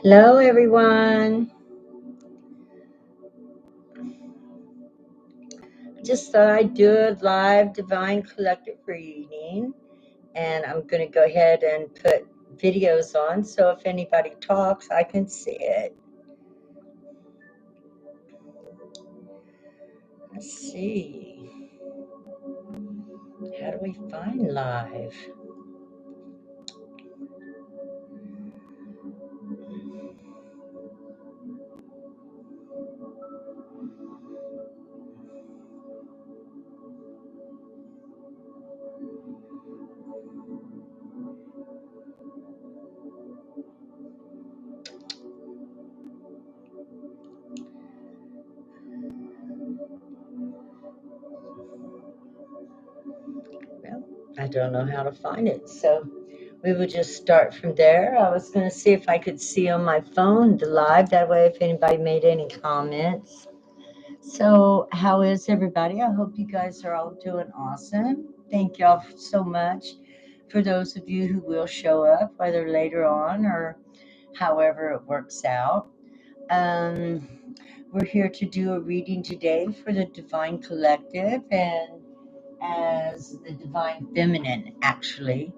Hello, everyone. Just thought I'd do a live Divine Collective reading, and I'm going to go ahead and put videos on, so if anybody talks, I can see it. Let's see. How do we find live? Well, I don't know how to find it, so we will just start from there. I was going to see if I could see on my phone the live, that way if anybody made any comments. So how is everybody? I hope you guys are all doing awesome. Thank y'all so much for those of you who will show up, whether later on or however it works out. We're here to do a reading today for the Divine Collective and as the Divine Feminine, actually.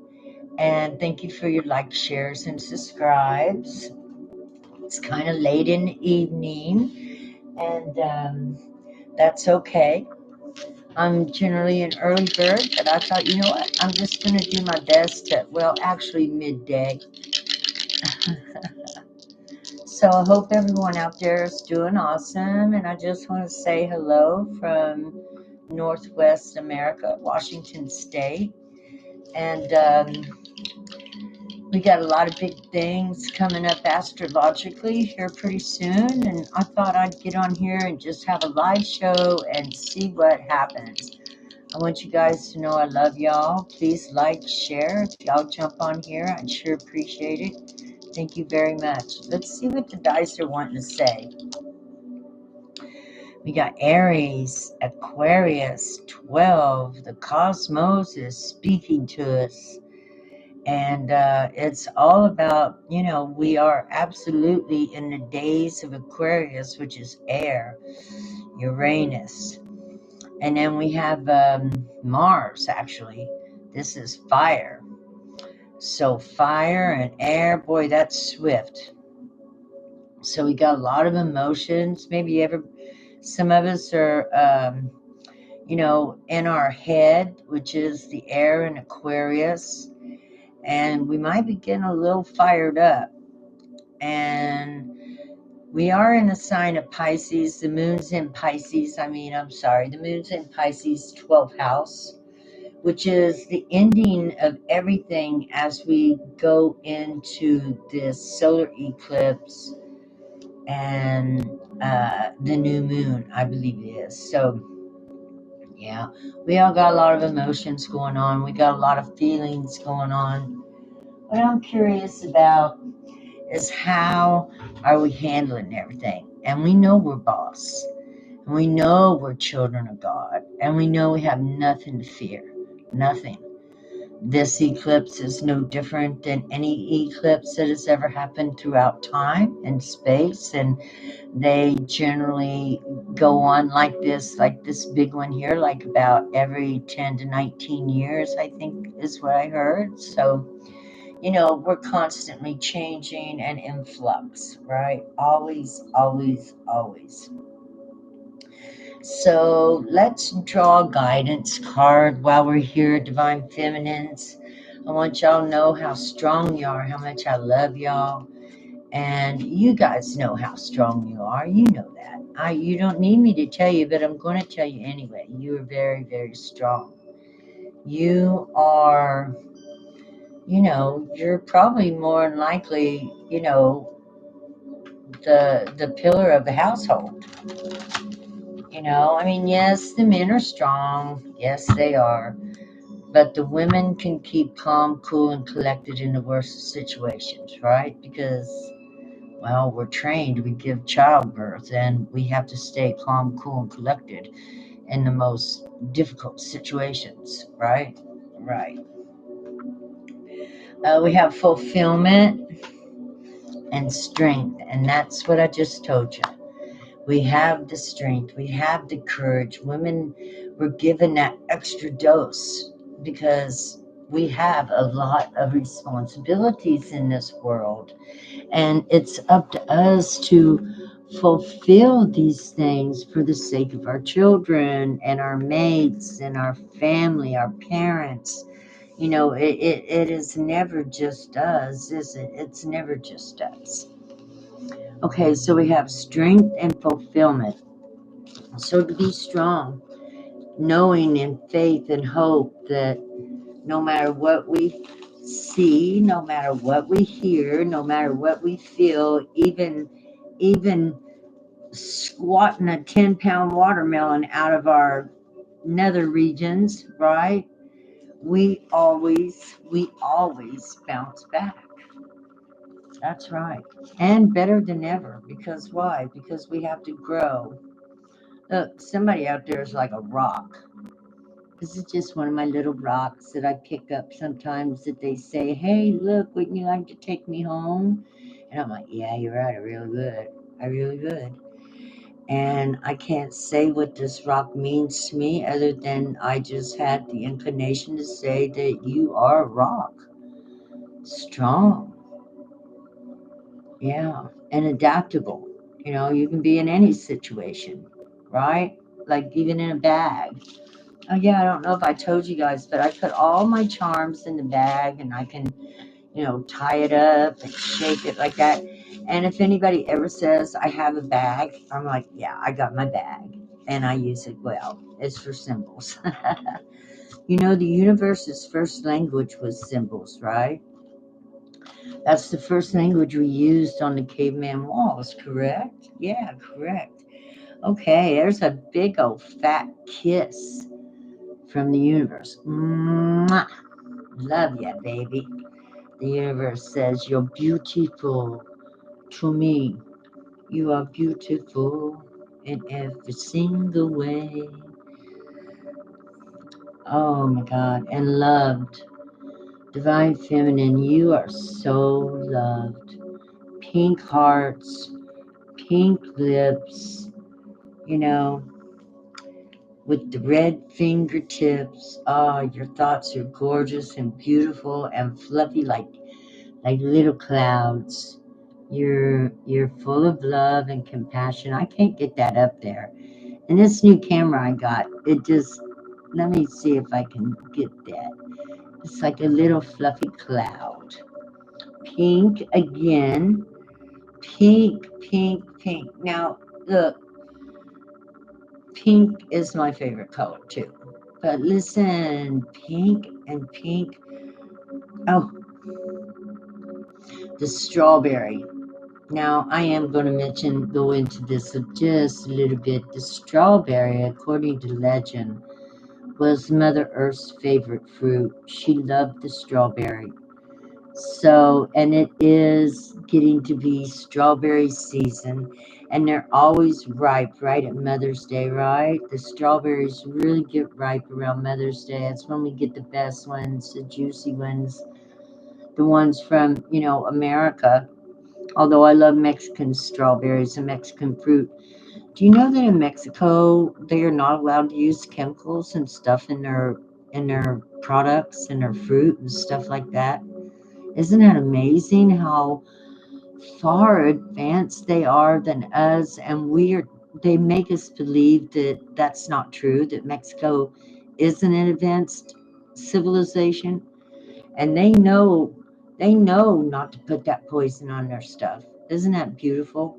And thank you for your likes, shares, and subscribes. It's kind of late in the evening, and that's okay. I'm generally an early bird, but I thought, you know what? I'm just going to do my best at, well, actually midday. So I hope everyone out there is doing awesome. And I just want to say hello from Northwest America, Washington State. And we got a lot of big things coming up astrologically here pretty soon. And I thought I'd get on here and just have a live show and see what happens. I want you guys to know I love y'all. Please like, share. If y'all jump on here, I'd sure appreciate it. Thank you very much. Let's see what the dice are wanting to say. We got Aries, Aquarius, 12. The cosmos is speaking to us. And it's all about, you know, we are absolutely in the days of Aquarius, which is air, Uranus. And then we have Mars, actually. This is fire. So fire and air, boy, that's swift. So we got a lot of emotions. Maybe some of us are, you know, in our head, which is the air in Aquarius. And we might be getting a little fired up. And we are in a sign of Pisces. The moon's in Pisces. The moon's in Pisces 12th house, which is the ending of everything as we go into this solar eclipse and the new moon, I believe it is. So, yeah, we all got a lot of emotions going on. We got a lot of feelings going on. What I'm curious about is how are we handling everything? And we know we're boss. And we know we're children of God. And we know we have nothing to fear. Nothing. This eclipse is no different than any eclipse that has ever happened throughout time and space. And they generally go on like this big one here, like about every 10 to 19 years, I think is what I heard. So, you know, we're constantly changing and in flux, right? Always, always, always. So let's draw a guidance card while we're here, Divine Feminines. I want y'all to know how strong you are, how much I love y'all. And you guys know how strong you are. You know that. You don't need me to tell you, but I'm going to tell you anyway. You are very, very strong. You are, you know, you're probably more than likely, you know, the pillar of the household. You know, I mean, yes, the men are strong. Yes, they are. But the women can keep calm, cool, and collected in the worst of situations, right? Because, well, we're trained, we give childbirth, and we have to stay calm, cool, and collected in the most difficult situations, right? Right. We have fulfillment and strength, and that's what I just told you. We have the strength, we have the courage. Women were given that extra dose because we have a lot of responsibilities in this world, and it's up to us to fulfill these things for the sake of our children and our mates and our family, our parents. You know, it is never just us, is it? It's never just us. Okay, so we have strength and fulfillment. So to be strong, knowing in faith and hope that no matter what we see, no matter what we hear, no matter what we feel, even squatting a 10-pound watermelon out of our nether regions, right? We always bounce back. That's right. And better than ever. Because why? Because we have to grow. Look, somebody out there is like a rock. This is just one of my little rocks that I pick up sometimes that they say, hey, look, wouldn't you like to take me home? And I'm like, yeah, you're right. I really would. I really would. And I can't say what this rock means to me other than I just had the inclination to say that you are a rock. Strong. Yeah. And adaptable. You know, you can be in any situation, right? Like even in a bag. Oh yeah, I don't know if I told you guys, but I put all my charms in the bag and I can, tie it up and shape it like that. And if anybody ever says I have a bag, I'm like, yeah, I got my bag and I use it well. It's for symbols. The universe's first language was symbols, right? That's the first language we used on the caveman walls, correct? Yeah, correct. Okay, there's a big old fat kiss from the universe. Mwah! Love ya, baby. The universe says, you're beautiful to me. You are beautiful in every single way. Oh my God. And loved. Divine Feminine, you are so loved. Pink hearts, pink lips, you know, with the red fingertips. Oh, your thoughts are gorgeous and beautiful and fluffy like little clouds. You're full of love and compassion. I can't get that up there. And this new camera I got, it just, let me see if I can get that. It's like a little fluffy cloud. Pink again. Pink, pink, pink. Now, look, pink is my favorite color too. But listen, pink and pink. Oh, the strawberry. Now, I am going to go into this just a little bit. The strawberry, according to legend, was Mother Earth's favorite fruit. She loved the strawberry. So, and it is getting to be strawberry season, and they're always ripe right at Mother's Day, right? The strawberries really get ripe around Mother's Day. That's when we get the best ones, the juicy ones, the ones from, America. Although I love Mexican strawberries and Mexican fruit. Do you know that in Mexico they are not allowed to use chemicals and stuff in their products and their fruit and stuff like that? Isn't that amazing how far advanced they are than us? And they make us believe that that's not true, that Mexico isn't an advanced civilization, and they know not to put that poison on their stuff. Isn't that beautiful?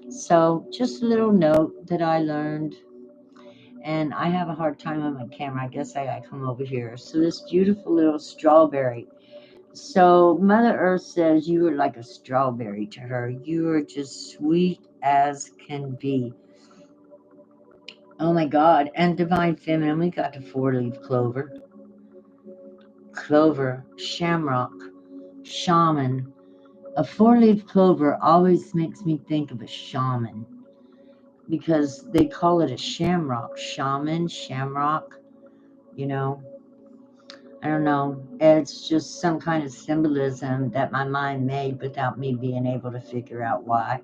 So just a little note that I learned, and I have a hard time on my camera. I guess I gotta come over here. So this beautiful little strawberry. So Mother Earth says you are like a strawberry to her. You are just sweet as can be. Oh my God. And Divine Feminine, we got the four-leaf clover. clover, shamrock, shaman. A four-leaf clover always makes me think of a shaman because they call it a shamrock. Shaman, shamrock, you know. I don't know. It's just some kind of symbolism that my mind made without me being able to figure out why.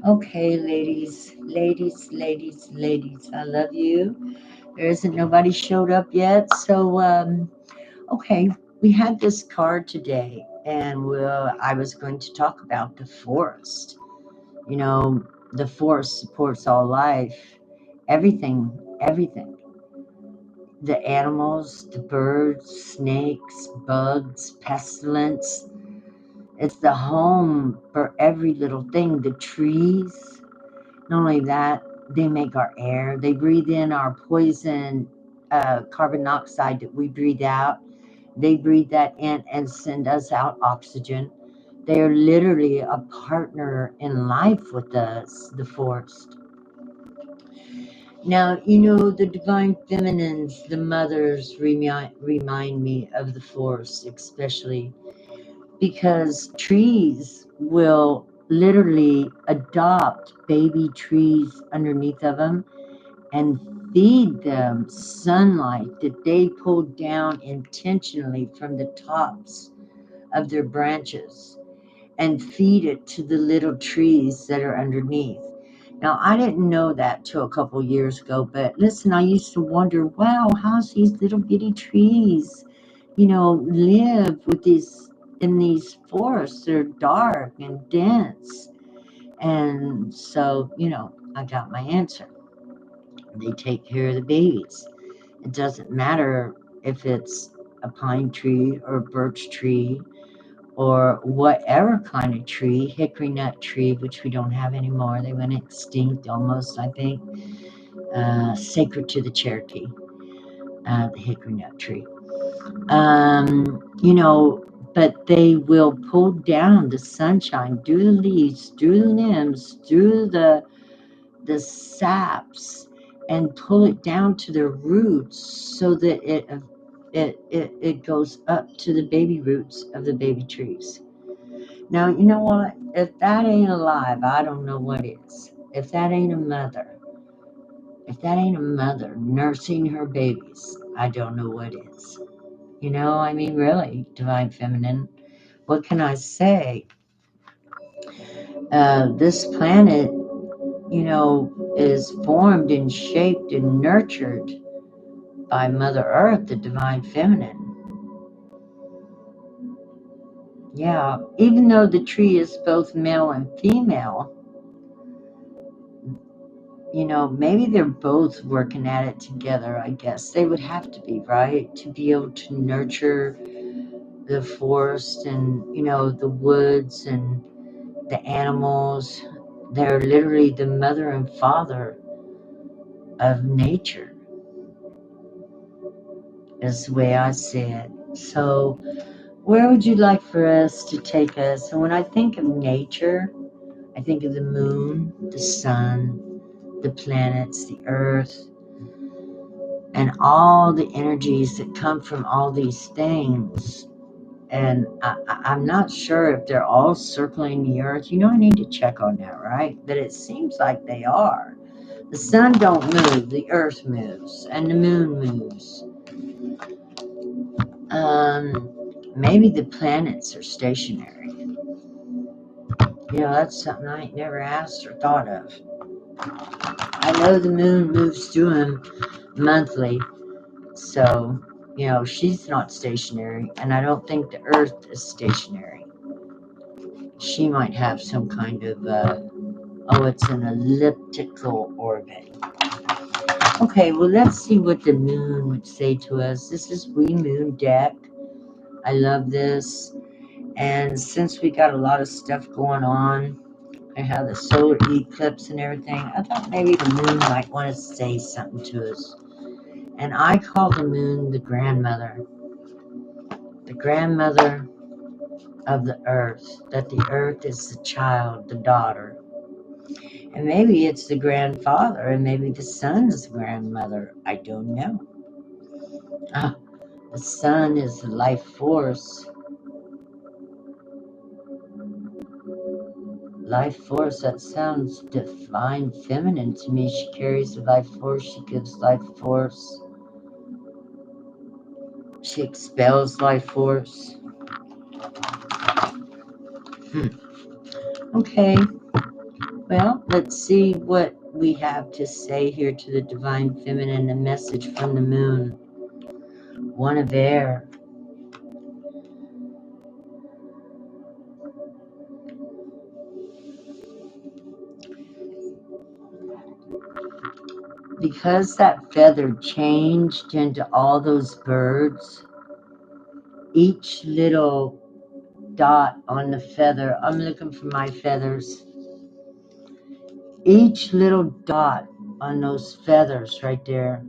Okay, ladies, ladies, ladies, ladies, I love you. There isn't nobody showed up yet, so okay. We had this card today, and I was going to talk about the forest. You know, the forest supports all life, everything, everything. The animals, the birds, snakes, bugs, pestilence. It's the home for every little thing. The trees, not only that, they make our air. They breathe in our poison carbon dioxide that we breathe out. They breathe that in and send us out oxygen. They are literally a partner in life with us, the forest. Now, you know, the divine feminines, the mothers remind me of the forest, especially because trees will literally adopt baby trees underneath of them and feed them sunlight that they pull down intentionally from the tops of their branches and feed it to the little trees that are underneath. Now, I didn't know that till a couple years ago, but listen, I used to wonder, wow, how's these little bitty trees, live with in these forests that are dark and dense? And so, I got my answer. They take care of the babies. It doesn't matter if it's a pine tree or a birch tree or whatever kind of tree, hickory nut tree, which we don't have anymore. They went extinct almost, I think. Sacred to the Cherokee, the hickory nut tree. But they will pull down the sunshine through the leaves, through the limbs, through the saps, and pull it down to their roots so that it goes up to the baby roots of the baby trees. Now, you know what? If that ain't alive, I don't know what is. If that ain't a mother nursing her babies, I don't know what is. I mean, really, divine feminine, what can I say? This planet, is formed and shaped and nurtured by Mother Earth, the divine feminine. Yeah, even though the tree is both male and female, maybe they're both working at it together, I guess. They would have to be, right? To be able to nurture the forest and, the woods and the animals. They're literally the mother and father of nature, is the way I see it. So, where would you like for us to take us? And when I think of nature, I think of the moon, the sun, the planets, the earth, and all the energies that come from all these things. And I'm not sure if they're all circling the earth. I need to check on that, right? But it seems like they are. The sun don't move, the earth moves, and the moon moves. Maybe the planets are stationary. That's something I ain't never asked or thought of. I know the moon moves through them monthly, so, she's not stationary, and I don't think the earth is stationary. She might have some kind of, it's an elliptical orbit. Okay, well, let's see what the moon would say to us. This is We Moon deck. I love this. And since we got a lot of stuff going on, I have the solar eclipse and everything, I thought maybe the moon might want to say something to us. And I call the moon the grandmother of the earth, that the earth is the child, the daughter. And maybe it's the grandfather, and maybe the son's grandmother. I don't know. The sun is the life force. Life force, that sounds divine feminine to me. She carries the life force, she gives life force, she expels life force. Okay, well, let's see what we have to say here to the divine feminine, a message from the moon. One of air. Because that feather changed into all those birds, each little dot on the feather, I'm looking for my feathers, each little dot on those feathers right there,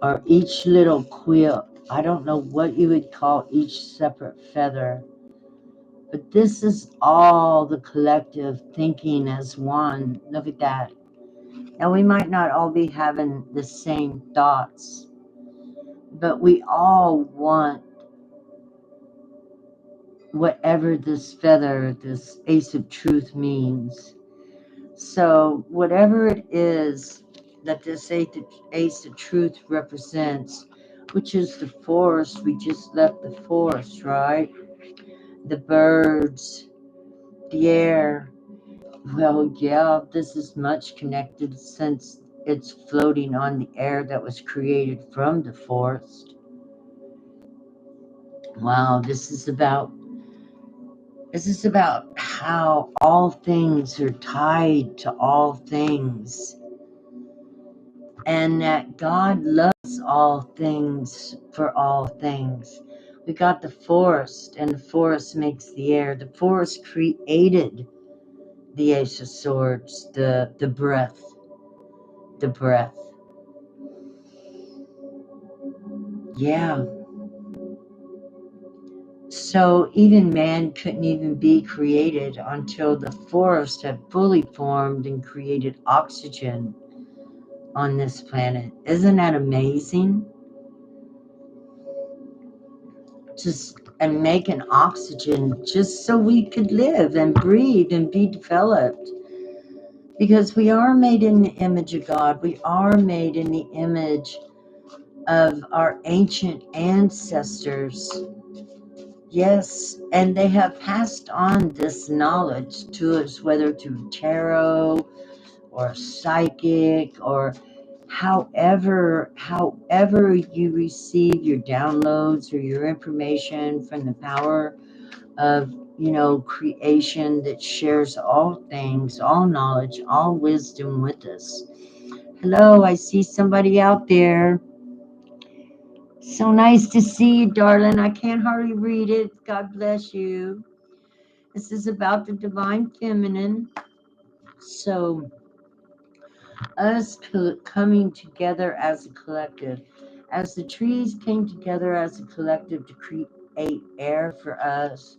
or each little quill, I don't know what you would call each separate feather, but this is all the collective thinking as one. Look at that. Now, we might not all be having the same thoughts, but we all want whatever this feather, this Ace of Truth means. So whatever it is that this Ace of Truth represents, which is the forest, we just left the forest, right? The birds, the air. Well, yeah, this is much connected since it's floating on the air that was created from the forest. Wow, this is about how all things are tied to all things, and that God loves all things for all things. We got the forest, and the forest makes the air. The forest created the Ace of Swords, the breath, the breath. Yeah. So even man couldn't even be created until the forest had fully formed and created oxygen on this planet. Isn't that amazing? And making oxygen just so we could live and breathe and be developed. Because we are made in the image of God. We are made in the image of our ancient ancestors. Yes, and they have passed on this knowledge to us, whether through tarot or psychic or however you receive your downloads or your information from the power of creation that shares all things, all knowledge, all wisdom with us. Hello, I see somebody out there. So nice to see you, darling. I can't hardly read it. God bless you. This is about the divine feminine. So us coming together as a collective, as the trees came together as a collective to create air for us.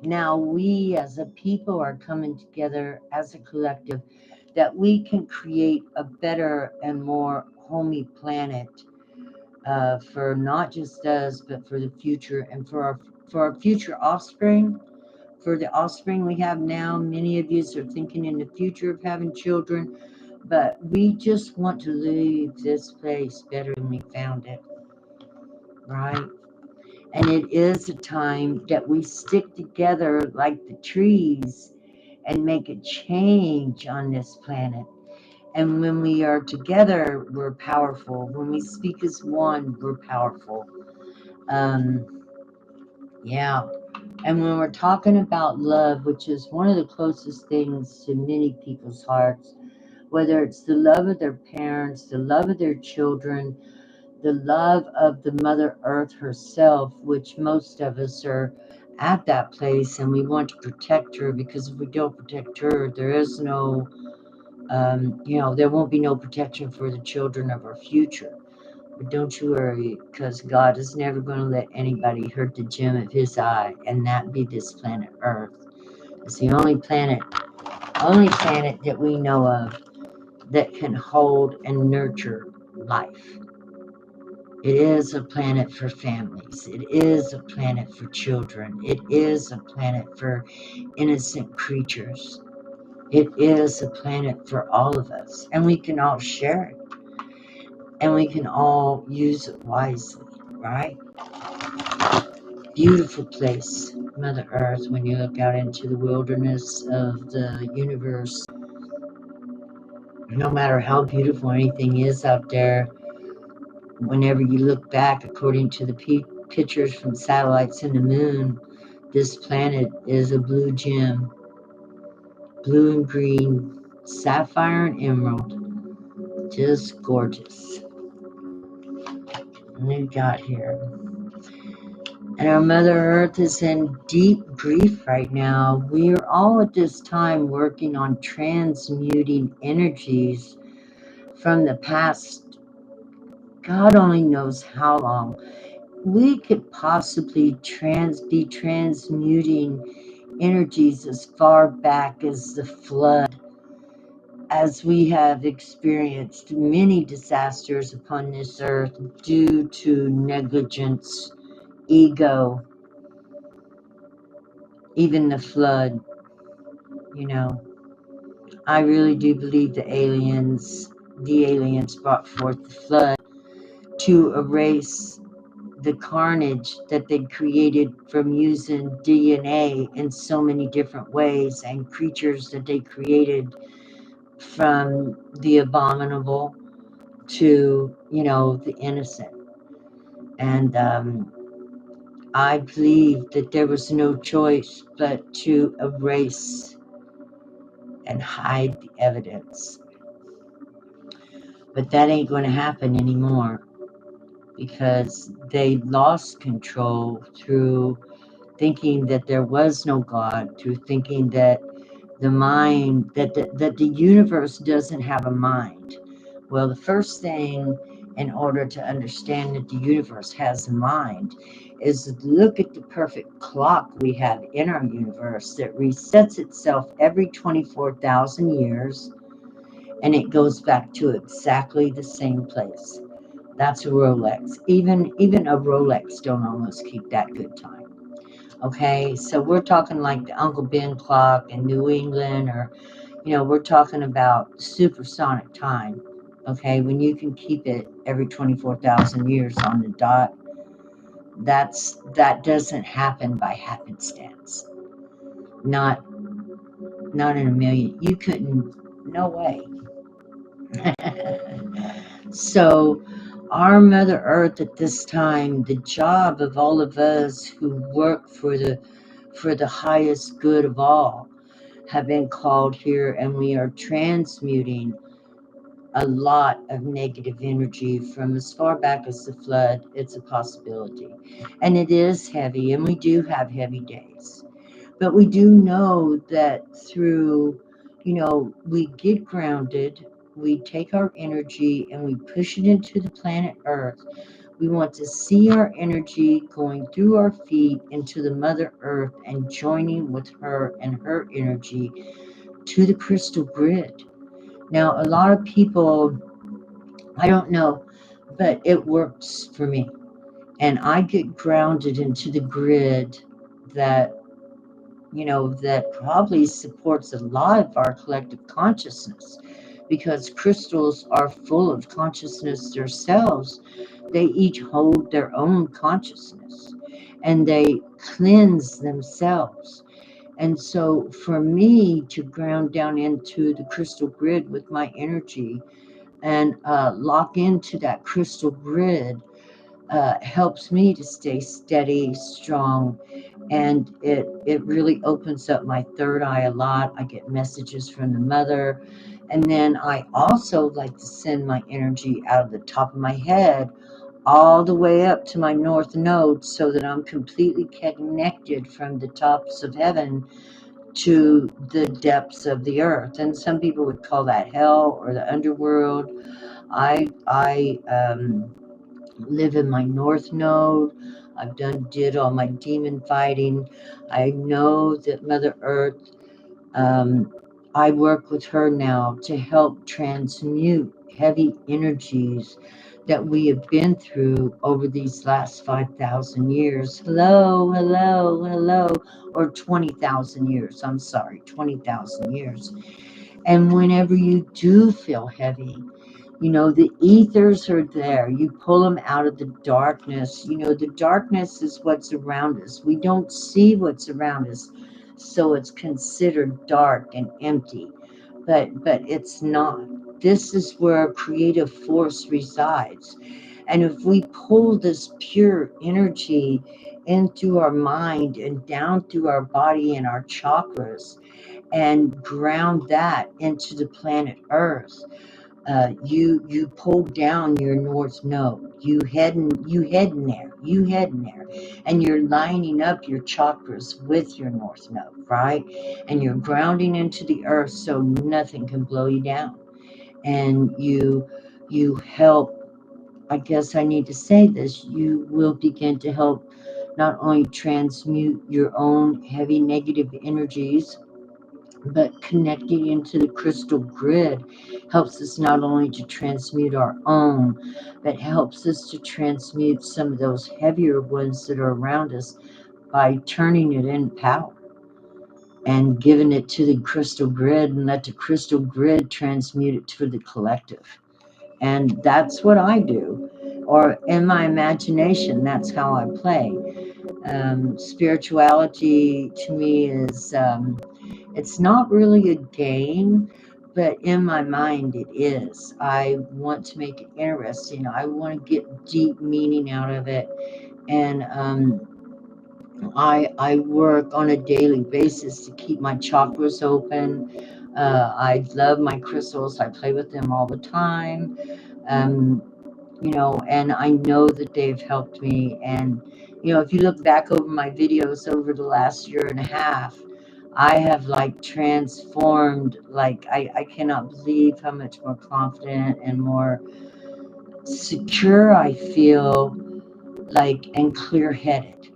Now we as a people are coming together as a collective that we can create a better and more homey planet for not just us, but for the future and for our future offspring. For the offspring we have now, many of you are thinking in the future of having children, but we just want to leave this place better than we found it, right? And it is a time that we stick together like the trees and make a change on this planet. And when we are together, we're powerful. When we speak as one, we're powerful. Yeah. And when we're talking about love, which is one of the closest things to many people's hearts, whether it's the love of their parents, the love of their children, the love of the Mother Earth herself, which most of us are at that place and we want to protect her, because if we don't protect her, there is no, there won't be no protection for the children of our future. But don't you worry, because God is never going to let anybody hurt the gem of his eye, and that be this planet Earth. It's the only planet that we know of that can hold and nurture life. It is a planet for families. It is a planet for children. It is a planet for innocent creatures. It is a planet for all of us. And we can all share it. And we can all use it wisely, right? Beautiful place, Mother Earth, when you look out into the wilderness of the universe. No matter how beautiful anything is out there, whenever you look back, according to the pictures from satellites in the moon, this planet is a blue gem, blue and green, sapphire and emerald, just gorgeous. And we've got here. And our Mother Earth is in deep grief right now. We are all at this time working on transmuting energies from the past. God only knows how long. We could possibly be transmuting energies as far back as the flood, as we have experienced many disasters upon this earth due to negligence, ego, even the flood. You know, I really do believe the aliens brought forth the flood to erase the carnage that they created from using DNA in so many different ways, and creatures that they created from the abominable to, the innocent. And I believe that there was no choice but to erase and hide the evidence. But that ain't going to happen anymore, because they lost control through thinking that there was no God, through thinking that the mind, that the universe doesn't have a mind. Well, the first thing, in order to understand that the universe has a mind, is look at the perfect clock we have in our universe that resets itself every 24,000 years, and it goes back to exactly the same place. That's a Rolex. Even a Rolex don't almost keep that good time. Okay, so we're talking like the Uncle Ben clock in New England, or we're talking about supersonic time. Okay, when you can keep it every 24,000 years on the dot, that doesn't happen by happenstance. Not in a million. You couldn't. No way. So, our Mother Earth at this time, the job of all of us who work for the highest good of all, have been called here, and we are transmuting a lot of negative energy from as far back as the flood. It's a possibility, and it is heavy, and we do have heavy days. But we do know that through, we get grounded, we take our energy and we push it into the planet Earth. We want to see our energy going through our feet into the Mother Earth and joining with her and her energy to the crystal grid. Now, a lot of people, I don't know, but it works for me. And I get grounded into the grid that that probably supports a lot of our collective consciousness, because crystals are full of consciousness themselves. They each hold their own consciousness, and they cleanse themselves. And so for me to ground down into the crystal grid with my energy and lock into that crystal grid helps me to stay steady, strong, and it really opens up my third eye a lot. I get messages from the mother, and then I also like to send my energy out of the top of my head all the way up to my north node, so that I'm completely connected from the tops of heaven to the depths of the earth. And some people would call that hell or the underworld. I live in my north node. Did all my demon fighting. I know that Mother Earth, I work with her now to help transmute heavy energies that we have been through over these last 5,000 years. Hello, hello, hello. Or 20,000 years. I'm sorry, 20,000 years. And whenever you do feel heavy, the ethers are there. You pull them out of the darkness. The darkness is what's around us. We don't see what's around us, so it's considered dark and empty. But it's not. This is where creative force resides. And if we pull this pure energy into our mind and down through our body and our chakras and ground that into the planet Earth, you pull down your north node. You heading there, and you're lining up your chakras with your north node, right? And you're grounding into the earth so nothing can blow you down. And you help. I guess I need to say this. You will begin to help not only transmute your own heavy negative energies, but connecting into the crystal grid helps us not only to transmute our own, but helps us to transmute some of those heavier ones that are around us by turning it in power and giving it to the crystal grid, and let the crystal grid transmute it to the collective. And that's what I do. Or in my imagination, that's how I play. Spirituality to me is, it's not really a game, but in my mind it is. I want to make it interesting. I want to get deep meaning out of it. And I work on a daily basis to keep my chakras open. I love my crystals. I play with them all the time. Um, and I know that they've helped me. And, if you look back over my videos over the last year and a half, I have like transformed. Like, I cannot believe how much more confident and more secure I feel, like, and clear headed.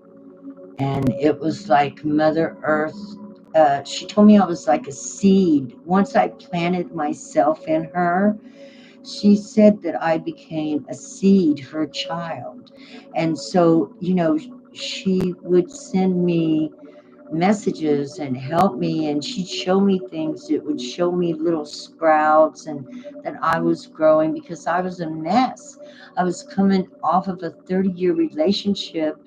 And it was like Mother Earth. She told me I was like a seed. Once I planted myself in her, she said that I became a seed, her child. And so, she would send me messages and help me, and she'd show me things. It would show me little sprouts, and that I was growing, because I was a mess. I was coming off of a 30-year relationship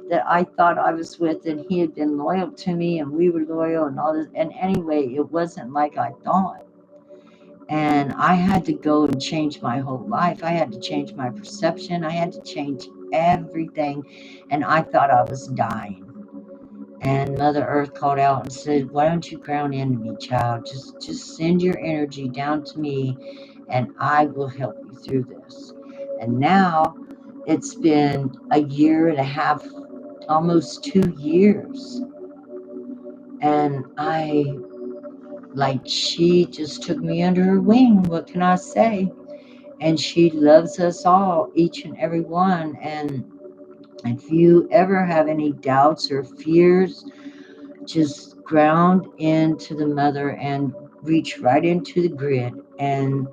that I thought I was with, and he had been loyal to me, and we were loyal and all this. And anyway, it wasn't like I thought. And I had to go and change my whole life. I had to change my perception. I had to change everything. And I thought I was dying. And Mother Earth called out and said, "Why don't you ground into me, child? Just send your energy down to me, and I will help you through this." And now it's been a year and a half, almost 2 years. And she just took me under her wing. What can I say? And she loves us all, each and every one. And if you ever have any doubts or fears, just ground into the mother and reach right into the grid. And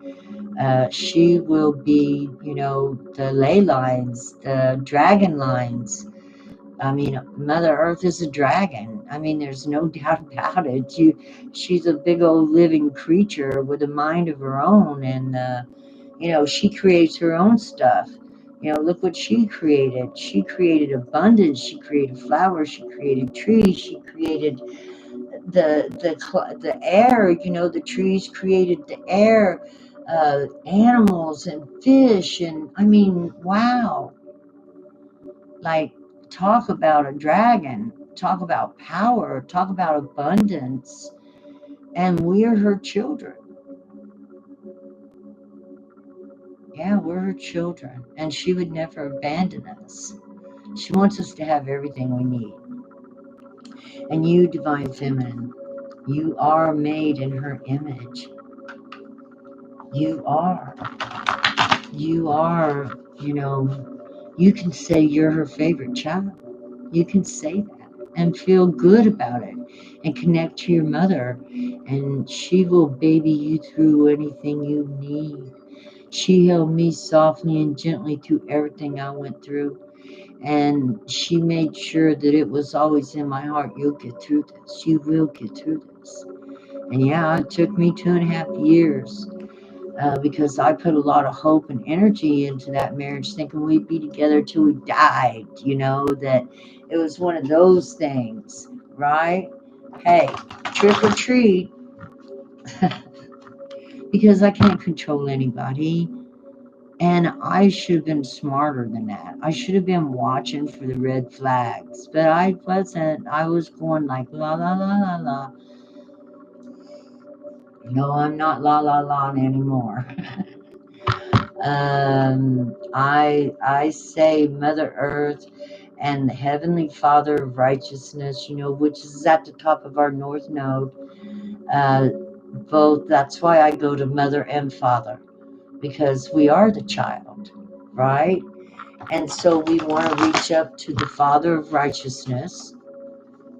she will be, the ley lines, the dragon lines. I mean, Mother Earth is a dragon. I mean, there's no doubt about it. She's a big old living creature with a mind of her own. And, she creates her own stuff. Look what she created. She created abundance. She created flowers. She created trees. She created the air. The trees created the air, animals and fish. And I mean, wow. Like, talk about a dragon. Talk about power. Talk about abundance. And we're her children. Yeah, we're her children, and she would never abandon us. She wants us to have everything we need. And you, Divine Feminine, you are made in her image. You are. You are, you can say you're her favorite child. You can say that and feel good about it and connect to your mother, and she will baby you through anything you need. She held me softly and gently through everything I went through. And she made sure that it was always in my heart, you'll get through this. You will get through this. And yeah, it took me 2.5 years because I put a lot of hope and energy into that marriage, thinking we'd be together till we died, that it was one of those things, right? Hey, trick or treat, because I can't control anybody. And I should have been smarter than that. I should have been watching for the red flags, but I wasn't. I was going like la la la la la. No, I'm not la la la anymore. I say Mother Earth and the Heavenly Father of Righteousness, which is at the top of our North Node. Both. That's why I go to Mother and Father, because we are the child, right? And so we want to reach up to the Father of Righteousness,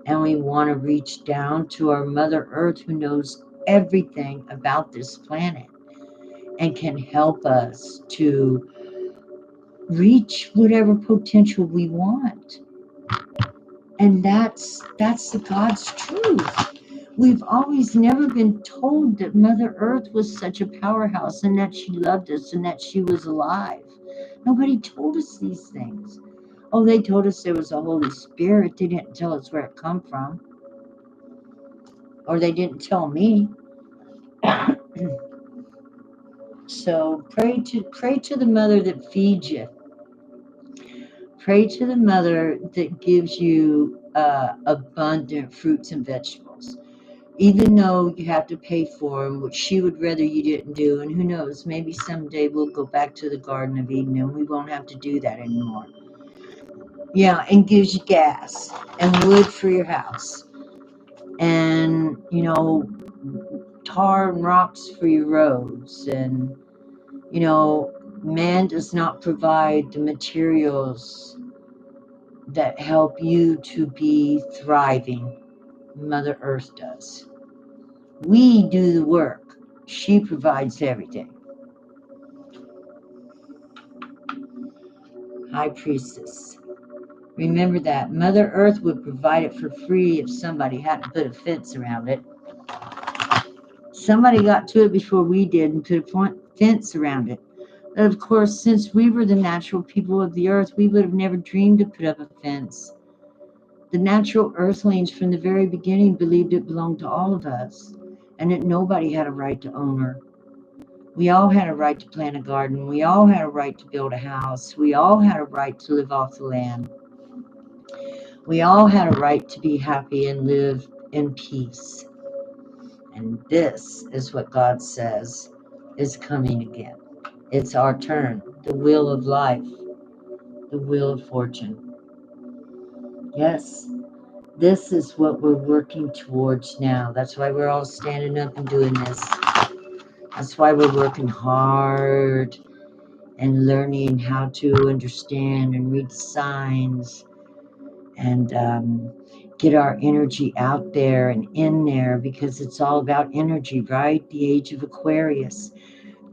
and we want to reach down to our Mother Earth, who knows everything about this planet and can help us to reach whatever potential we want. And that's the God's truth. We've always never been told that Mother Earth was such a powerhouse and that she loved us and that she was alive. Nobody told us these things. Oh, they told us there was a Holy Spirit. They didn't tell us where it come from. Or they didn't tell me. So pray to the mother that feeds you. Pray to the mother that gives you abundant fruits and vegetables. Even though you have to pay for them, which she would rather you didn't do. And who knows, maybe someday we'll go back to the Garden of Eden and we won't have to do that anymore. Yeah, and gives you gas and wood for your house. And, tar and rocks for your roads. And, man does not provide the materials that help you to be thriving. Mother Earth does. We do the work. She provides everything. High Priestess. Remember that. Mother Earth would provide it for free if somebody hadn't put a fence around it. Somebody got to it before we did and put a fence around it. But of course, since we were the natural people of the earth, we would have never dreamed to put up a fence. The natural earthlings from the very beginning believed it belonged to all of us and that nobody had a right to own her. We all had a right to plant a garden. We all had a right to build a house. We all had a right to live off the land. We all had a right to be happy and live in peace. And this is what God says is coming again. It's our turn. The wheel of life. The wheel of fortune. Yes, this is what we're working towards now. That's why we're all standing up and doing this. That's why we're working hard and learning how to understand and read signs and get our energy out there and in there, because it's all about energy, right? The age of Aquarius.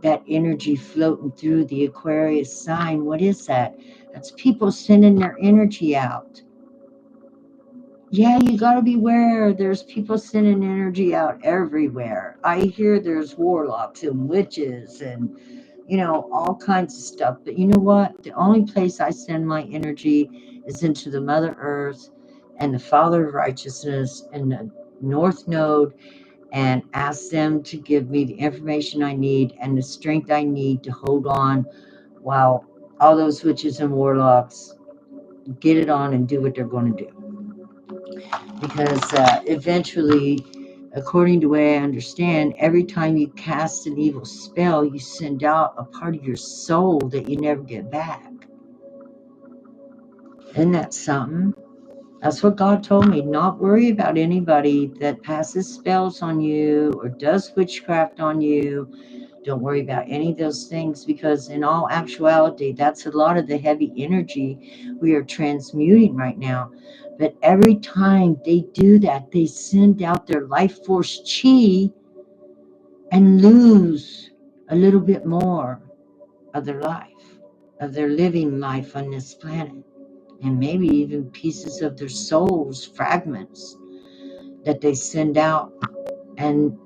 That energy floating through the Aquarius sign. What is that? That's people sending their energy out. Yeah, you got to beware. There's people sending energy out everywhere. I hear there's warlocks and witches and, all kinds of stuff. But you know what? The only place I send my energy is into the Mother Earth and the Father of Righteousness and the North Node, and ask them to give me the information I need and the strength I need to hold on while all those witches and warlocks get it on and do what they're going to do. Because eventually, according to the way I understand, every time you cast an evil spell, you send out a part of your soul that you never get back. Isn't that something? That's what God told me. Not worry about anybody that passes spells on you or does witchcraft on you. Don't worry about any of those things, because in all actuality, that's a lot of the heavy energy we are transmuting right now. But every time they do that, they send out their life force chi and lose a little bit more. of their life, of their living life on this planet, and maybe even pieces of their souls, fragments that they send out. And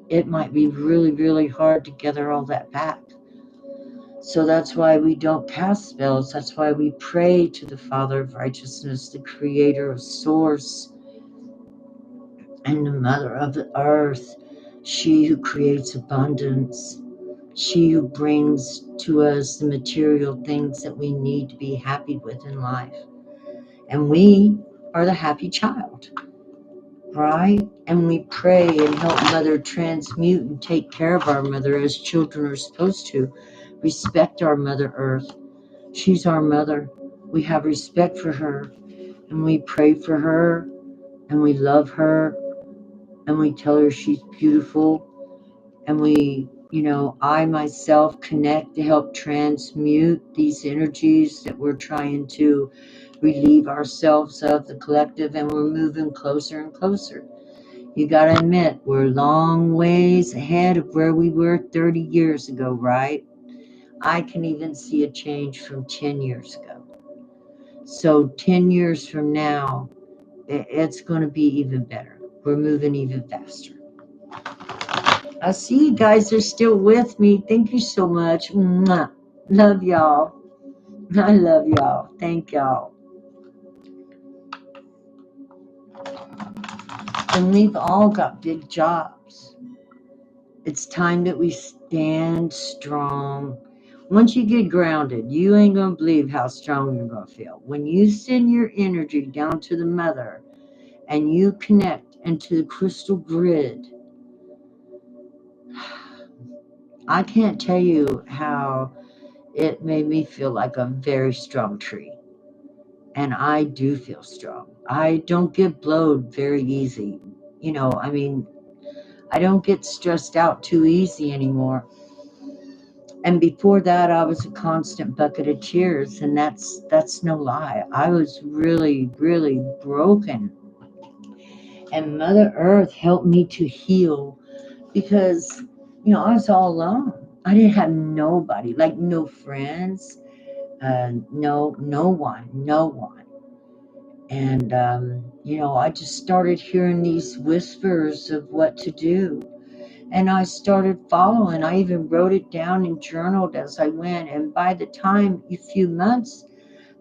it might be really, really hard to gather all that back. So that's why we don't cast spells. That's why we pray to the Father of Righteousness, the Creator of Source, and the Mother of the Earth, she who creates abundance, she who brings to us the material things that we need to be happy with in life. And we are the happy child, right? And we pray and help Mother transmute and take care of our mother as children are supposed to. Respect our Mother Earth. She's our mother. We have respect for her, and we pray for her, and we love her, and we tell her she's beautiful. And we, I myself connect to help transmute these energies that we're trying to relieve ourselves of, the collective, and we're moving closer and closer. You gotta admit, we're long ways ahead of where we were 30 years ago, right? I can even see a change from 10 years ago. So 10 years from now, it's going to be even better. We're moving even faster. I see you guys are still with me. Thank you so much. Mwah. Love y'all. I love y'all. Thank y'all. And we've all got big jobs. It's time that we stand strong. Once you get grounded, you ain't going to believe how strong you're going to feel. When you send your energy down to the mother and you connect into the crystal grid, I can't tell you how it made me feel like a very strong tree. And I do feel strong. I don't get blowed very easy. I don't get stressed out too easy anymore. And before that, I was a constant bucket of tears, and that's no lie. I was really, really broken. And Mother Earth helped me to heal because, I was all alone. I didn't have nobody, like no friends, no one. And, I just started hearing these whispers of what to do. And I started following. I even wrote it down and journaled as I went. And by the time a few months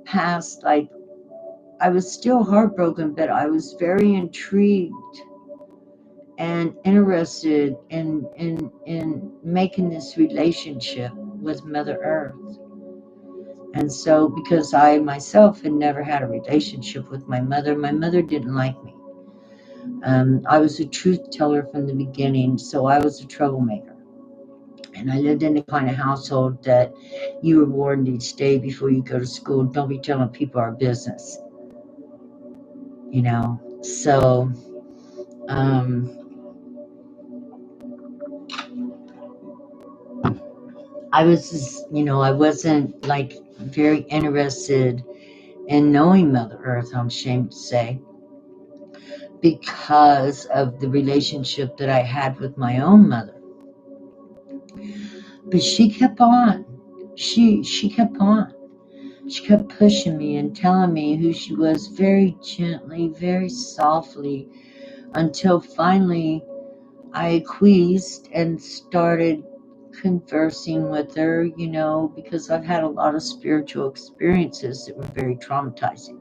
passed, like, I was still heartbroken, but I was very intrigued and interested in making this relationship with Mother Earth. And so, because I myself had never had a relationship with my mother didn't like me. I was a truth teller from the beginning, so I was a troublemaker. And I lived in the kind of household that you were warned each day before you go to school, don't be telling people our business. So I was just, I wasn't like very interested in knowing Mother Earth, I'm ashamed to say, because of the relationship that I had with my own mother. But she kept on. She kept on. She kept pushing me and telling me who she was very gently, very softly, until finally I acquiesced and started conversing with her, because I've had a lot of spiritual experiences that were very traumatizing.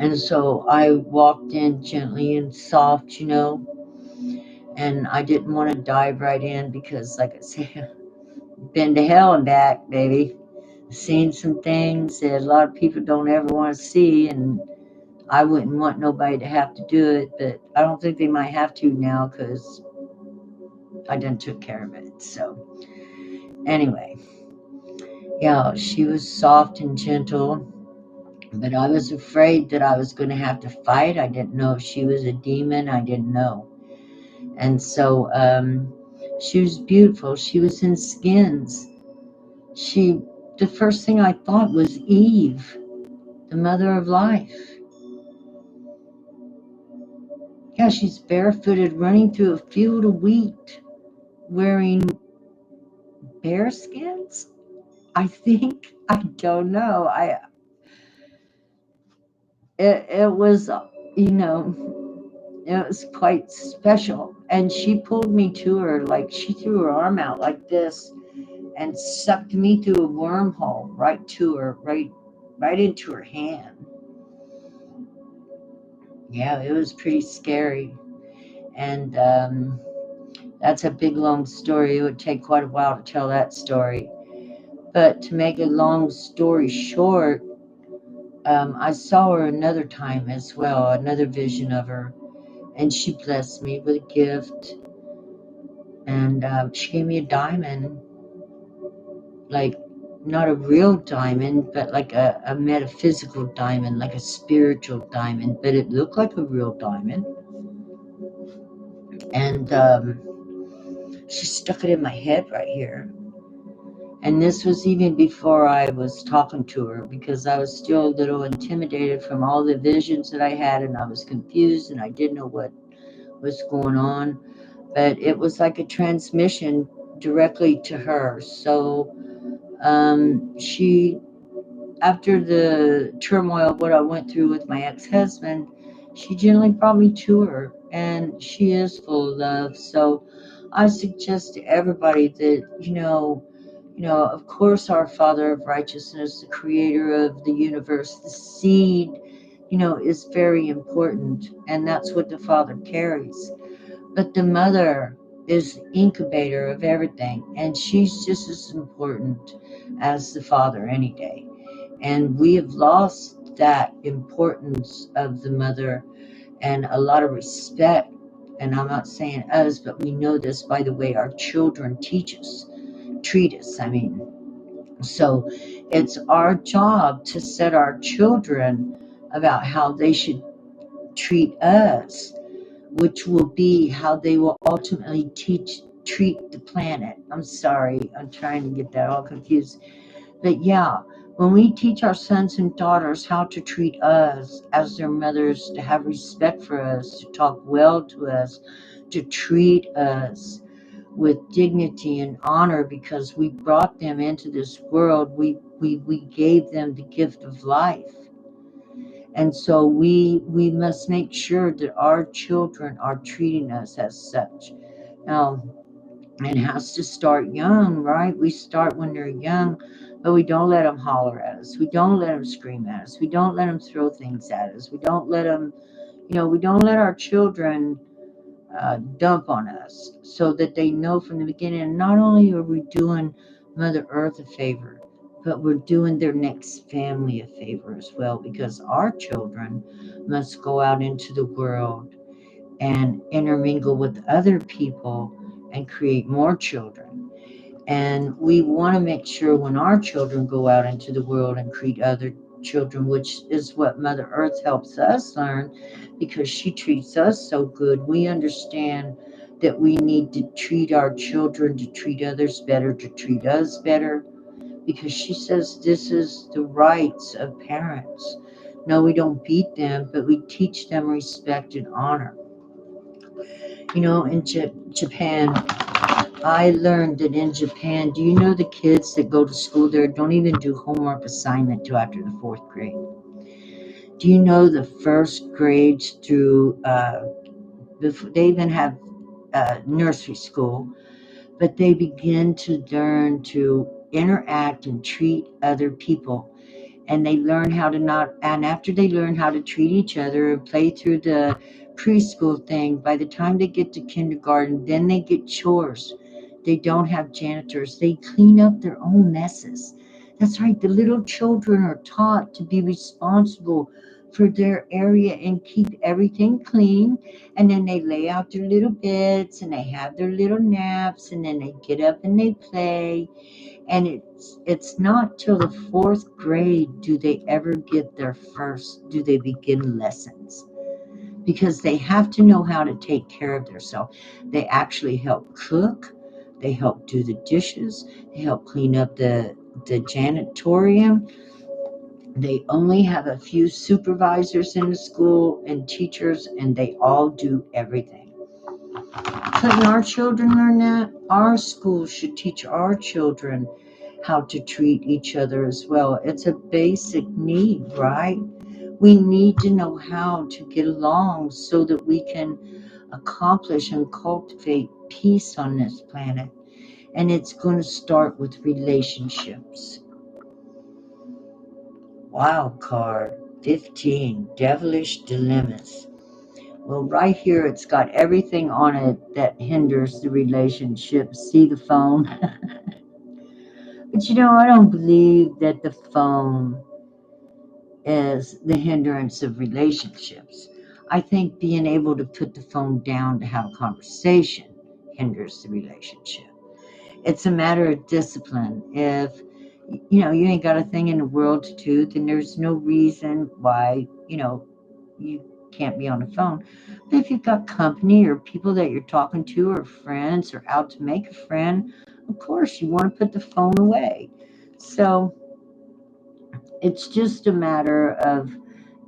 And so I walked in gently and soft, and I didn't want to dive right in because, like I said, been to hell and back, baby. Seen some things that a lot of people don't ever want to see, and I wouldn't want nobody to have to do it, but I don't think they might have to now because I done took care of it. So anyway, yeah, she was soft and gentle, but I was afraid that I was going to have to fight. I didn't know if she was a demon. I didn't know. And so she was beautiful. She was in skins. The first thing I thought was Eve, the mother of life. Yeah, she's barefooted running through a field of wheat, wearing bear skins, I think. I don't know. It was, you know, it was quite special. And she pulled me to her, like she threw her arm out like this and sucked me through a wormhole right to her, right into her hand. Yeah, it was pretty scary. And that's a big, long story. It would take quite a while to tell that story. But to make a long story short, I saw her another time as well, another vision of her. And she blessed me with a gift. And she gave me a diamond, like not a real diamond, but like a metaphysical diamond, like a spiritual diamond. But it looked like a real diamond. And she stuck it in my head right here. And this was even before I was talking to her, because I was still a little intimidated from all the visions that I had, and I was confused and I didn't know what was going on. But it was like a transmission directly to her. So she, after the turmoil of what I went through with my ex-husband, she gently brought me to her, and she is full of love. So I suggest to everybody that, of course, our Father of righteousness, the creator of the universe, the seed, is very important, and that's what the Father carries. But the mother is the incubator of everything, and she's just as important as the Father any day. And we have lost that importance of the mother and a lot of respect. And I'm not saying us, but we know this by the way our children treat us. I mean, so it's our job to set our children about how they should treat us, which will be how they will ultimately treat the planet. I'm sorry, I'm trying to get that all confused. But yeah, when we teach our sons and daughters how to treat us as their mothers, to have respect for us, to talk well to us, to treat us with dignity and honor, because we brought them into this world, we gave them the gift of life. And so we must make sure that our children are treating us as such. Now, it has to start young, right? We start when they're young, but we don't let them holler at us. We don't let them scream at us. We don't let them throw things at us. We don't let them, we don't let our children dump on us, so that they know from the beginning, not only are we doing Mother Earth a favor, but we're doing their next family a favor as well, because our children must go out into the world and intermingle with other people and create more children. And we want to make sure when our children go out into the world and create other children, which is what Mother Earth helps us learn, because she treats us so good, we understand that we need to treat our children, to treat others better, to treat us better, because she says this is the rights of parents. No, we don't beat them, but we teach them respect and honor. In Japan, I learned that in Japan, do you know the kids that go to school there don't even do homework assignment till after the fourth grade? Do you know the first grades through, they even have nursery school, but they begin to learn to interact and treat other people. And they learn how to not, and after they learn how to treat each other and play through the preschool thing, by the time they get to kindergarten, then they get chores. They don't have janitors. They clean up their own messes. That's right. The little children are taught to be responsible for their area and keep everything clean. And then they lay out their little beds and they have their little naps, and then they get up and they play. And it's not till the fourth grade do they ever get do they begin lessons, because they have to know how to take care of themselves. They actually help cook, they help do the dishes, they help clean up the janitorium. They only have a few supervisors in the school and teachers, and they all do everything. Couldn't our children learn that? Our schools should teach our children how to treat each other as well. It's a basic need, right? We need to know how to get along so that we can accomplish and cultivate peace on this planet. And it's going to start with relationships. Wild card 15, Devilish Dilemmas. Well, right here, it's got everything on it that hinders the relationship. See the phone? But I don't believe that the phone is the hindrance of relationships. I think being able to put the phone down to have a conversation hinders the relationship. It's a matter of discipline. If you ain't got a thing in the world to do, then there's no reason why you can't be on the phone. But if you've got company or people that you're talking to or friends or out to make a friend, of course you want to put the phone away. So it's just a matter of,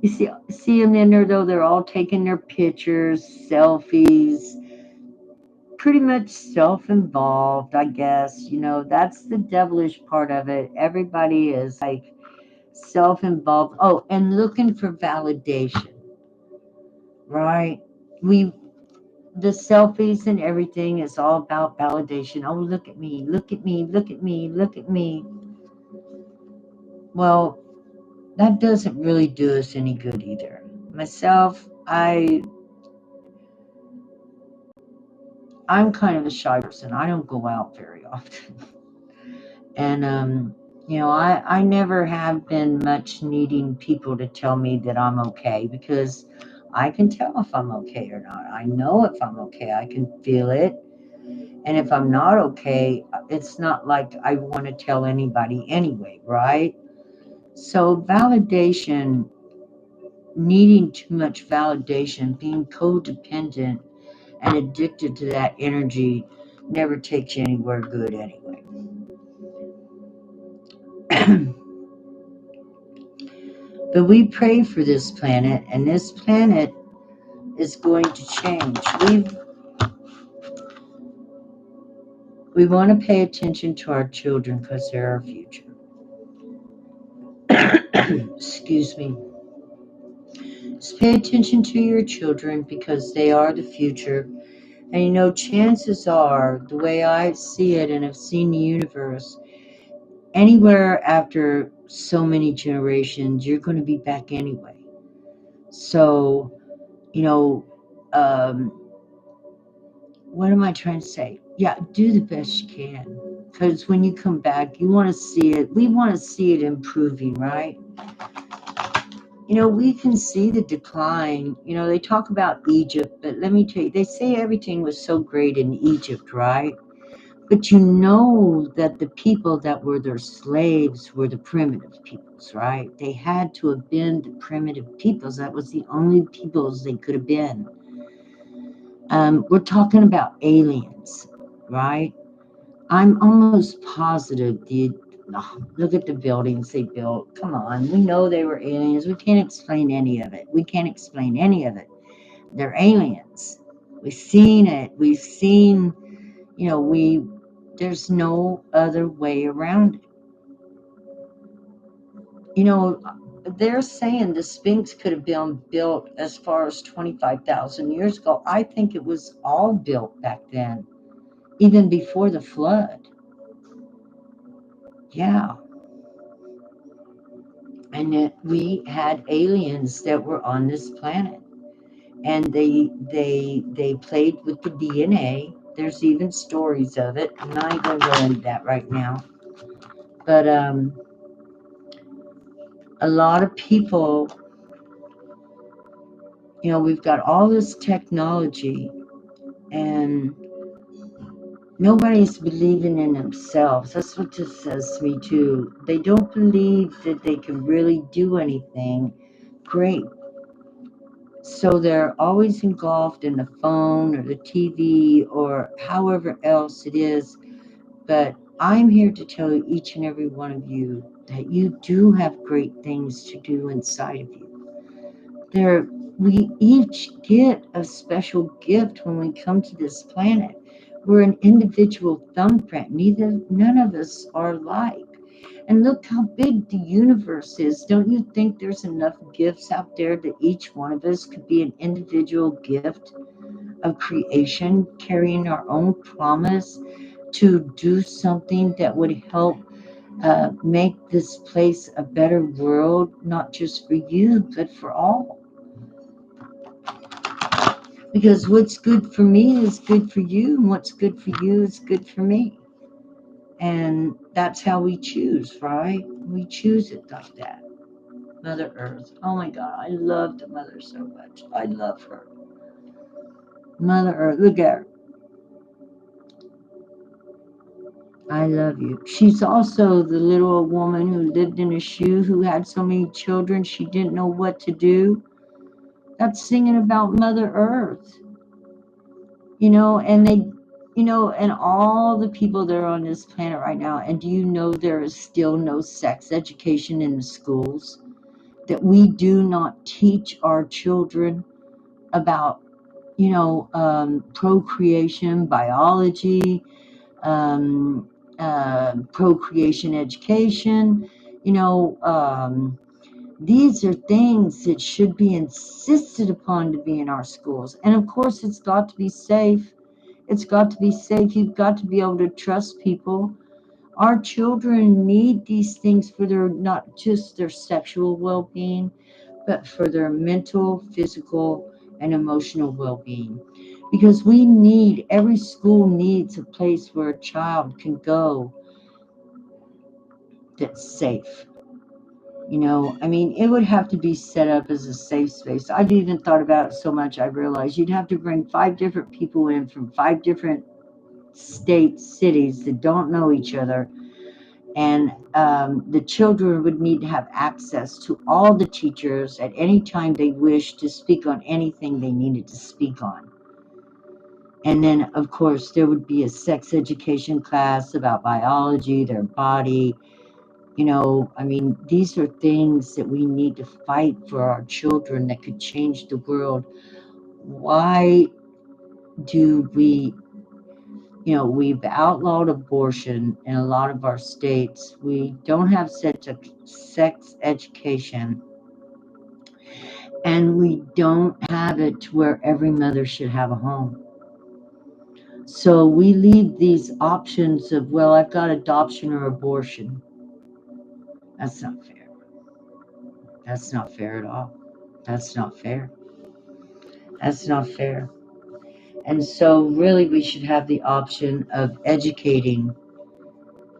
you see them in there, though, they're all taking their pictures, selfies, pretty much self-involved, I guess. That's the devilish part of it. Everybody is like self-involved. Oh, and looking for validation, right? The selfies and everything is all about validation. Oh, look at me, look at me, look at me, look at me. Well, that doesn't really do us any good either. Myself, I'm kind of a shy person. I don't go out very often. And I never have been much needing people to tell me that I'm okay, because I can tell if I'm okay or not. I know if I'm okay. I can feel it. And if I'm not okay, it's not like I want to tell anybody anyway, right? So validation, needing too much validation, being codependent and addicted to that energy never takes you anywhere good anyway. But we pray for this planet, and this planet is going to change. We want to pay attention to our children because they're our future. Excuse me. Just pay attention to your children because they are the future. And chances are, the way I see it and have seen the universe, anywhere after so many generations, you're going to be back anyway. So, what am I trying to say? Yeah, do the best you can. Because when you come back, you want to see it. We want to see it improving, right? We can see the decline. They talk about Egypt, but let me tell you, they say everything was so great in Egypt, right? But that the people that were their slaves were the primitive peoples, right? They had to have been the primitive peoples. That was the only peoples they could have been. We're talking about aliens, right? I'm almost positive look at the buildings they built. Come on, we know they were aliens. We can't explain any of it. They're aliens. We've seen it. We've seen, there's no other way around it. They're saying the Sphinx could have been built as far as 25,000 years ago. I think it was all built back then, even before the flood. Yeah. And that we had aliens that were on this planet, and they played with the DNA. There's even stories of it. I'm not even going to go into that right now. But a lot of people, we've got all this technology, and nobody's believing in themselves. That's what this says to me too. They don't believe that they can really do anything great. So they're always engulfed in the phone or the TV or however else it is. But I'm here to tell each and every one of you that you do have great things to do inside of you. We each get a special gift when we come to this planet. We're an individual thumbprint. None of us are alike. And look how big the universe is. Don't you think there's enough gifts out there that each one of us could be an individual gift of creation, carrying our own promise to do something that would help make this place a better world, not just for you, but for all? Because what's good for me is good for you, and what's good for you is good for me. And that's how we choose, right? We choose it like that. Mother Earth. Oh my God, I love the mother so much. I love her. Mother Earth, look at her. I love you. She's also the little woman who lived in a shoe, who had so many children she didn't know what to do. That's singing about Mother Earth. And and all the people that are on this planet right now. And do you know there is still no sex education in the schools? That we do not teach our children about, procreation, biology, um, procreation education. These are things that should be insisted upon to be in our schools. And of course, it's got to be safe. It's got to be safe. You've got to be able to trust people. Our children need these things for their, not just their sexual well-being, but for their mental, physical, and emotional well-being. Because every school needs a place where a child can go that's safe. It would have to be set up as a safe space. I've even thought about it so much, I realized you'd have to bring 5 different people in from 5 different states, cities that don't know each other. And the children would need to have access to all the teachers at any time they wish to speak on anything they needed to speak on. And then, of course, there would be a sex education class about biology, their body. These are things that we need to fight for our children that could change the world. Why do we've outlawed abortion in a lot of our states. We don't have sex education, and we don't have it to where every mother should have a home. So we leave these options of, well, I've got adoption or abortion. That's not fair. That's not fair at all. That's not fair. That's not fair. And so really we should have the option of educating.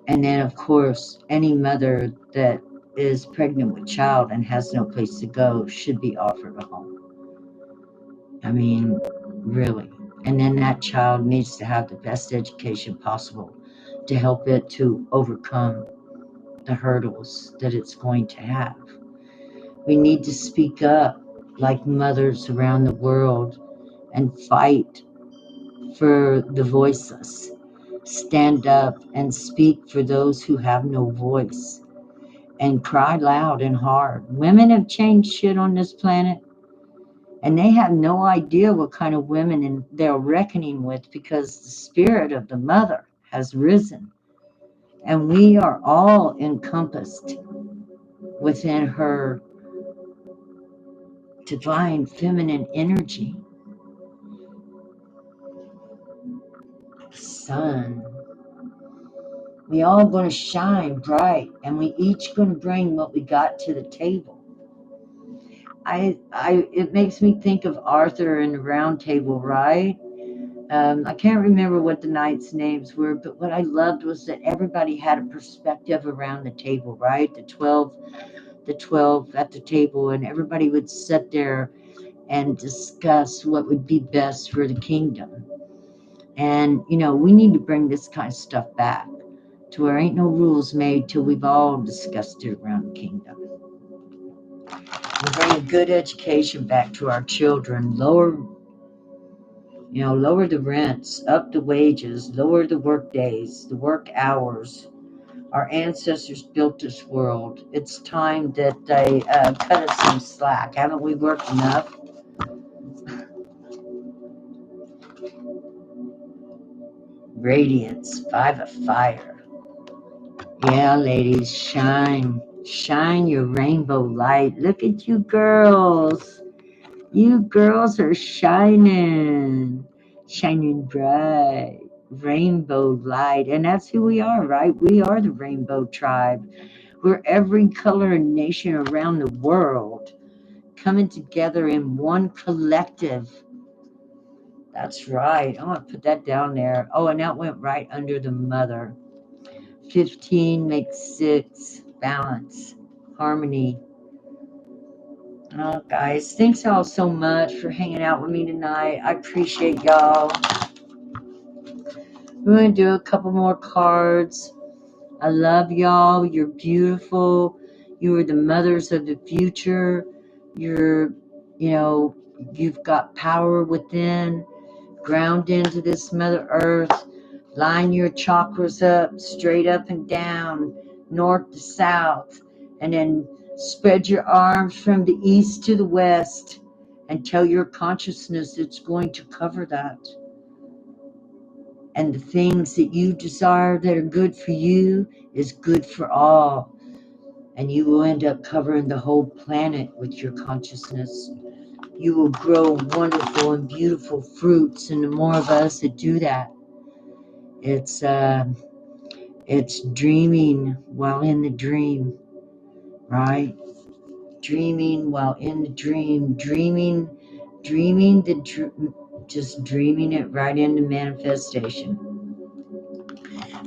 And then, of course, any mother that is pregnant with child and has no place to go should be offered a home. Really. And then that child needs to have the best education possible to help it to overcome the hurdles that it's going to have. We need to speak up like mothers around the world and fight for the voiceless. Stand up and speak for those who have no voice, and cry loud and hard. Women have changed shit on this planet, and they have no idea what kind of women they're reckoning with, because the spirit of the mother has risen, and we are all encompassed within her divine feminine energy. The sun. We all going to shine bright, and we each going to bring what we got to the table. It makes me think of Arthur and the Round Table, right? I can't remember what the knights' names were, but what I loved was that everybody had a perspective around the table, right? The 12 at the table, and everybody would sit there and discuss what would be best for the kingdom. And, we need to bring this kind of stuff back to where ain't no rules made till we've all discussed it around the kingdom. We bring a good education back to our children, lower the rents, up the wages, lower the work days, the work hours. Our ancestors built this world. It's time that they cut us some slack. Haven't we worked enough? Radiance, 5 of fire. Yeah, ladies, shine. Shine your rainbow light. Look at you girls. You girls are shining. Shining bright. Rainbow light. And that's who we are, right? We are the Rainbow Tribe. We're every color and nation around the world coming together in one collective. That's right. I'm going to put that down there. Oh, and that went right under the mother. 15 makes 6. Balance. Harmony. Oh, guys, thanks all so much for hanging out with me tonight. I appreciate y'all. We're going to do a couple more cards. I love y'all. You're beautiful. You are the mothers of the future. You're, you've got power within. Ground into this Mother Earth. Line your chakras up, straight up and down, north to south, and then spread your arms from the east to the west and tell your consciousness it's going to cover that. And the things that you desire that are good for you is good for all. And you will end up covering the whole planet with your consciousness. You will grow wonderful and beautiful fruits, and the more of us that do that, it's dreaming while in the dream, right? Dreaming while in the dream, just dreaming it right into manifestation.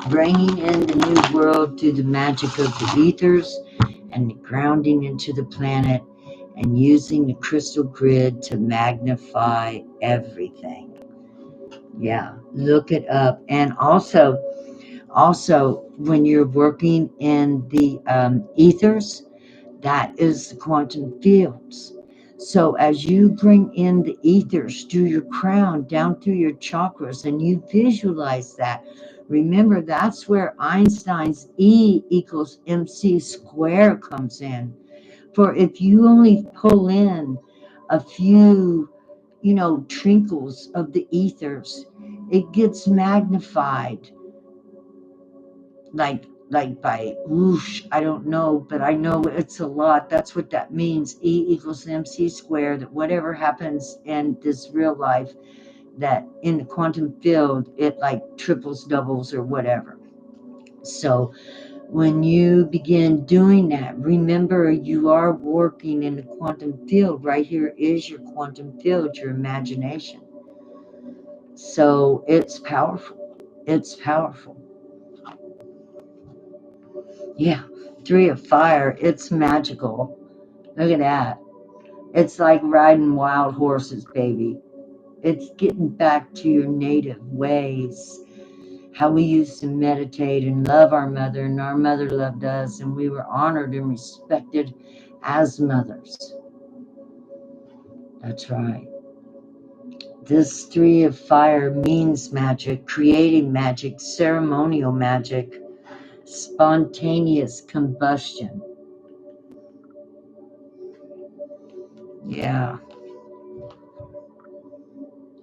Bringing in the new world through the magic of the ethers and the grounding into the planet, and using the crystal grid to magnify everything. Yeah, look it up. And also when you're working in the ethers, that is the quantum fields. So as you bring in the ethers through your crown down through your chakras and you visualize that, remember that's where Einstein's E equals MC square comes in. For if you only pull in a few, trinkles of the ethers, it gets magnified like by whoosh, I don't know, but I know it's a lot. That's what that means. E equals MC squared. That whatever happens in this real life, that in the quantum field, it like triples, doubles, or whatever. So when you begin doing that, remember you are working in the quantum field. Right here is your quantum field, your imagination. So it's powerful. It's powerful. Yeah. 3 of fire. It's magical. Look at that. It's like riding wild horses, baby. It's getting back to your native ways. How we used to meditate and love our mother, and our mother loved us, and we were honored and respected as mothers. That's right. This 3 of fire means magic, creating magic, ceremonial magic, spontaneous combustion. Yeah.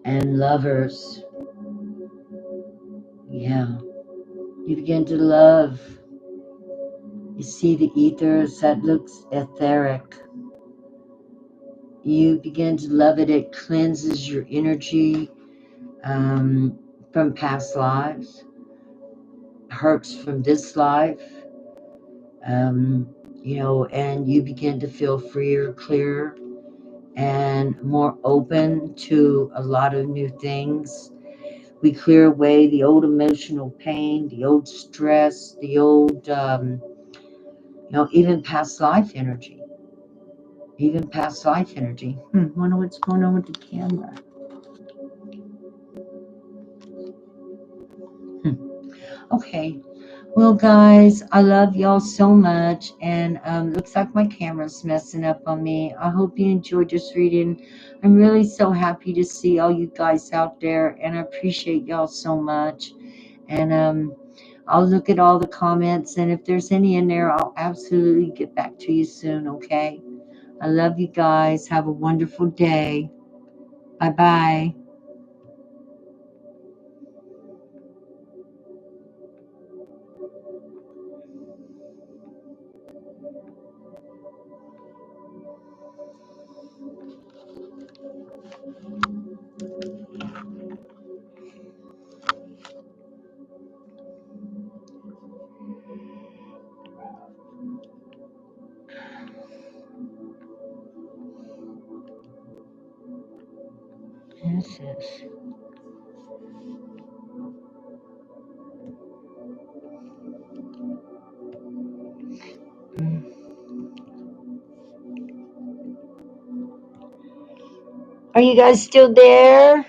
And lovers. Yeah. You begin to love. You see the ethers, that looks etheric. You begin to love it. It cleanses your energy from past lives, hurts from this life, and you begin to feel freer, clearer, and more open to a lot of new things. We clear away the old emotional pain, the old stress, the old, even past life energy. Even past life energy. Wonder what's going on with the camera. Okay. Well, guys, I love y'all so much. And looks like my camera's messing up on me. I hope you enjoyed this reading. I'm really so happy to see all you guys out there. And I appreciate y'all so much. And I'll look at all the comments. And if there's any in there, I'll absolutely get back to you soon, okay? I love you guys. Have a wonderful day. Bye-bye. Genesis. Are you guys still there?